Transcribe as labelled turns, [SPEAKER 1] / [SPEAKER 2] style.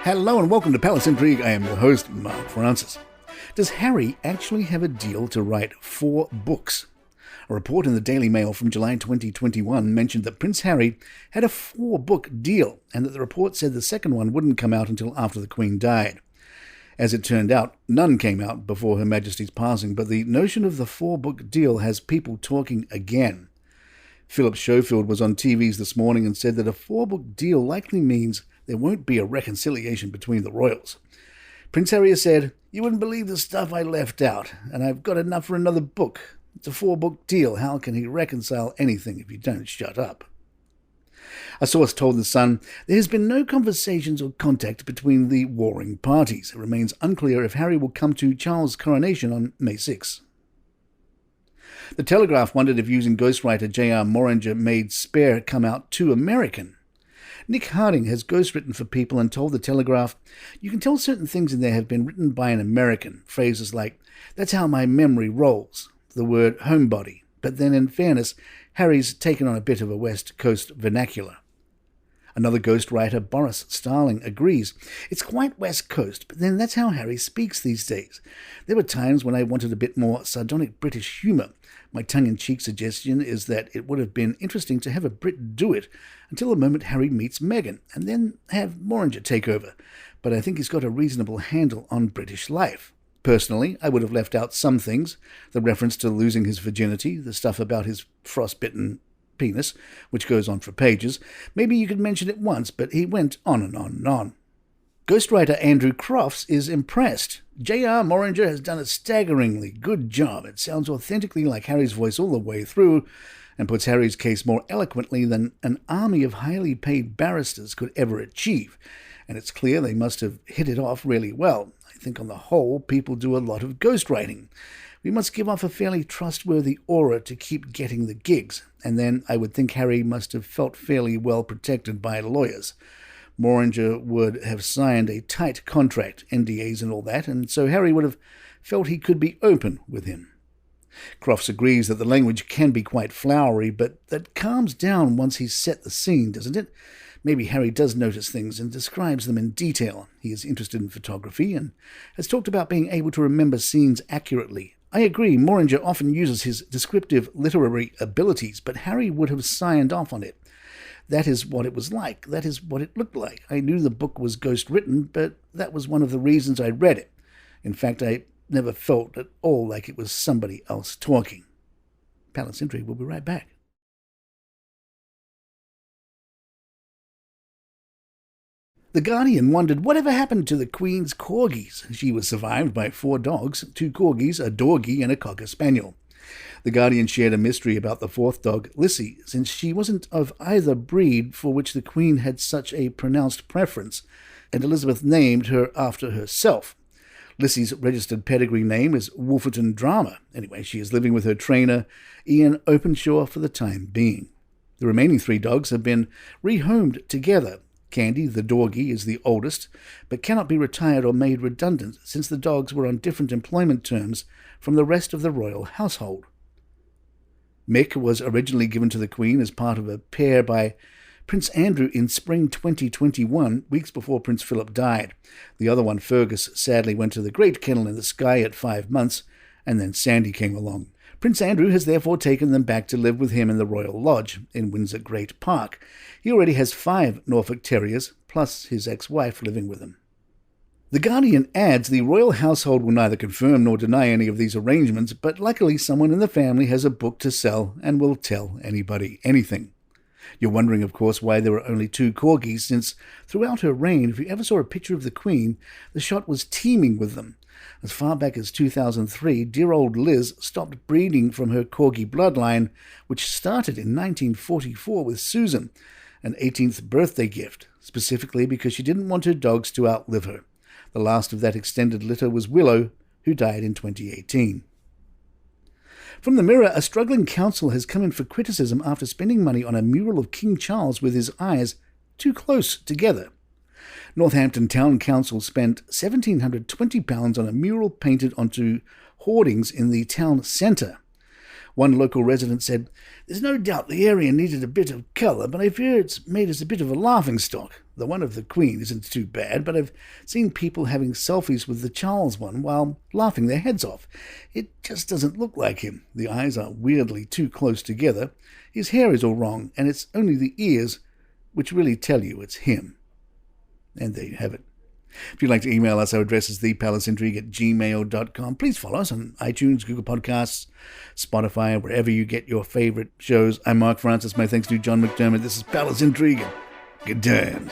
[SPEAKER 1] Hello and welcome to Palace Intrigue. I am your host, Mark Francis. Does Harry actually have a deal to write 4 books? A report in the Daily Mail from July 2021 mentioned that Prince Harry had a 4-book deal, and that the report said the second one wouldn't come out until after the Queen died. As it turned out, none came out before Her Majesty's passing, but the notion of the 4-book deal has people talking again. Philip Schofield was on TVs this morning and said that a 4-book deal likely means there won't be a reconciliation between the royals. Prince Harry has said, "You wouldn't believe the stuff I left out, and I've got enough for another book. It's a 4-book deal. How can he reconcile anything if you don't shut up?" A source told The Sun there has been no conversations or contact between the warring parties. It remains unclear if Harry will come to Charles' coronation on May 6. The Telegraph wondered if using ghostwriter J.R. Moringer made Spare come out too American. Nick Harding has ghostwritten for people and told The Telegraph, "You can tell certain things in there have been written by an American. Phrases like, 'That's how my memory rolls,' the word homebody. But then in fairness, Harry's taken on a bit of a West Coast vernacular." Another ghostwriter, Boris Starling, agrees. "It's quite West Coast, but then that's how Harry speaks these days. There were times when I wanted a bit more sardonic British humour. My tongue-in-cheek suggestion is that it would have been interesting to have a Brit do it until the moment Harry meets Meghan, and then have Moringer take over. But I think he's got a reasonable handle on British life. Personally, I would have left out some things, the reference to losing his virginity, the stuff about his frostbitten penis, which goes on for pages. Maybe you could mention it once, but he went on and on and on." Ghostwriter Andrew Crofts is impressed. J.R. Moringer has done a staggeringly good job. It sounds authentically like Harry's voice all the way through, and puts Harry's case more eloquently than an army of highly paid barristers could ever achieve. And it's clear they must have hit it off really well. I think on the whole, people do a lot of ghostwriting. We must give off a fairly trustworthy aura to keep getting the gigs. And then I would think Harry must have felt fairly well protected by lawyers. Moringer would have signed a tight contract, NDAs and all that, and so Harry would have felt he could be open with him. Crofts agrees that the language can be quite flowery, but that calms down once he's set the scene, doesn't it? Maybe Harry does notice things and describes them in detail. He is interested in photography and has talked about being able to remember scenes accurately. I agree, Moringer often uses his descriptive literary abilities, but Harry would have signed off on it. That is what it was like. That is what it looked like. I knew the book was ghost-written, but that was one of the reasons I read it. In fact, I never felt at all like it was somebody else talking. Palace Intrigue will be right back. The Guardian wondered whatever happened to the Queen's Corgis. She was survived by 4 dogs, 2 Corgis, a Dorgie and a Cocker Spaniel. The Guardian shared a mystery about the 4th dog, Lissy, since she wasn't of either breed for which the Queen had such a pronounced preference, and Elizabeth named her after herself. Lissy's registered pedigree name is Wolferton Drama. Anyway, she is living with her trainer, Ian Openshaw, for the time being. The remaining 3 dogs have been rehomed together. Candy, the Dorgie, is the oldest, but cannot be retired or made redundant since the dogs were on different employment terms from the rest of the royal household. Mick was originally given to the Queen as part of a pair by Prince Andrew in spring 2021, weeks before Prince Philip died. The other one, Fergus, sadly went to the Great Kennel in the Sky at 5 months, and then Sandy came along. Prince Andrew has therefore taken them back to live with him in the Royal Lodge in Windsor Great Park. He already has 5 Norfolk Terriers, plus his ex-wife living with him. The Guardian adds the royal household will neither confirm nor deny any of these arrangements, but luckily someone in the family has a book to sell and will tell anybody anything. You're wondering, of course, why there were only 2 Corgis, since throughout her reign, if you ever saw a picture of the Queen, the shot was teeming with them. As far back as 2003, dear old Liz stopped breeding from her Corgi bloodline, which started in 1944 with Susan, an 18th birthday gift, specifically because she didn't want her dogs to outlive her. The last of that extended litter was Willow, who died in 2018. From the Mirror, a struggling council has come in for criticism after spending money on a mural of King Charles with his eyes too close together. Northampton Town Council spent £1,720 on a mural painted onto hoardings in the town centre. One local resident said, "There's no doubt the area needed a bit of colour, but I fear it's made us a bit of a laughingstock. The one of the Queen isn't too bad, but I've seen people having selfies with the Charles one while laughing their heads off. It just doesn't look like him. The eyes are weirdly too close together. His hair is all wrong, and it's only the ears which really tell you it's him." And there you have it. If you'd like to email us, our address is thepalacintrigue@gmail.com. Please follow us on iTunes, Google Podcasts, Spotify, wherever you get your favorite shows. I'm Mark Francis. My thanks to John McDermott. This is Palace Intrigue. Good times.